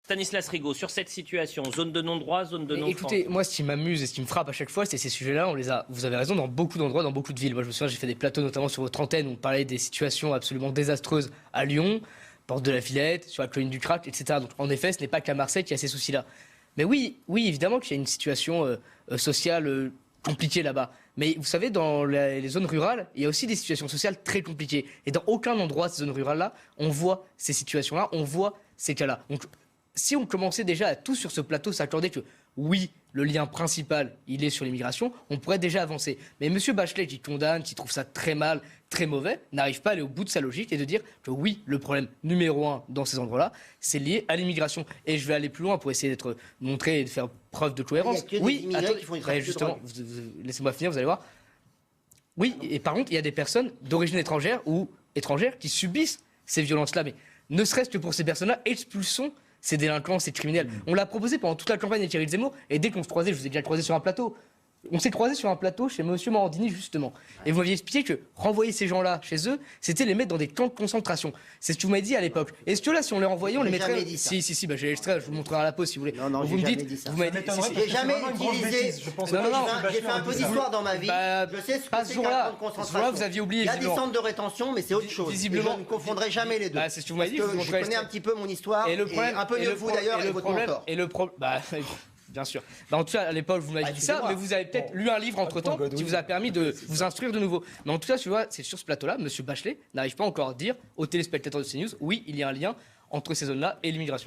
Stanislas Rigaud, sur cette situation, zone de non-droit, zone de non-France. Écoutez, moi, ce qui m'amuse et ce qui me frappe à chaque fois, c'est ces sujets-là, vous avez raison, dans beaucoup d'endroits, dans beaucoup de villes. Moi, je me souviens, j'ai fait des plateaux, notamment sur votre antenne, où on parlait des situations absolument désastreuses à Lyon, Porte de la Villette, sur la colline du Crac, etc. Donc, en effet, ce n'est pas qu'à Marseille qu'il y a ces soucis-là. Mais oui, évidemment qu'il y a une situation sociale compliquée là-bas. Mais vous savez, dans les zones rurales, il y a aussi des situations sociales très compliquées. Et dans aucun endroit de ces zones rurales-là, on voit ces situations-là, on voit ces cas-là. Donc, si on commençait déjà à tous sur ce plateau s'accorder que oui, le lien principal, il est sur l'immigration, on pourrait déjà avancer. Mais M. Bachelet, qui condamne, qui trouve ça très mal, très mauvais, n'arrive pas à aller au bout de sa logique et de dire que oui, le problème numéro 1 dans ces endroits-là, c'est lié à l'immigration. Et je vais aller plus loin pour essayer d'être montré et de faire preuve de cohérence. Il y a que des immigrés qui font du trafic de justement, drogue. laissez-moi finir, vous allez voir. Oui, et par contre, il y a des personnes d'origine étrangère ou étrangères qui subissent ces violences-là. Mais ne serait-ce que pour ces personnes-là, expulsons ces délinquants, ces criminels. On l'a proposé pendant toute la campagne avec Thierry Zemmour, et dès qu'on se croisait, je vous ai déjà croisé sur un plateau, on s'est croisé sur un plateau chez Monsieur Morandini, justement. Et vous m'aviez expliqué que renvoyer ces gens-là chez eux, c'était les mettre dans des camps de concentration. C'est ce que vous m'avez dit à l'époque. Est-ce que là, si on les renvoyait, on les mettrait... Si, j'ai l'extrait, je vous le montrerai à la pause si vous voulez. Non, vous j'ai me jamais dites, dit ça. vous m'avez dit... J'ai jamais utilisé... J'ai fait un peu d'histoire dans ma vie. Je sais ce que c'est qu'un camp de concentration. Vous aviez oublié, il y a des centres de rétention, mais c'est autre chose. Visiblement, je ne confondrai jamais les deux. C'est ce que vous m'avez dit. Je connais un petit peu mon histoire, et un peu mieux que vous d'ailleurs, et votre mentor. Et le problème... Bien sûr. En tout cas, à l'époque, vous m'avez dit ça, mais vous avez peut-être lu un livre entre-temps qui vous a permis de vous instruire de nouveau. Mais en tout cas, tu vois, c'est sur ce plateau-là, M. Bachelet n'arrive pas encore à dire aux téléspectateurs de CNews, oui, il y a un lien entre ces zones-là et l'immigration.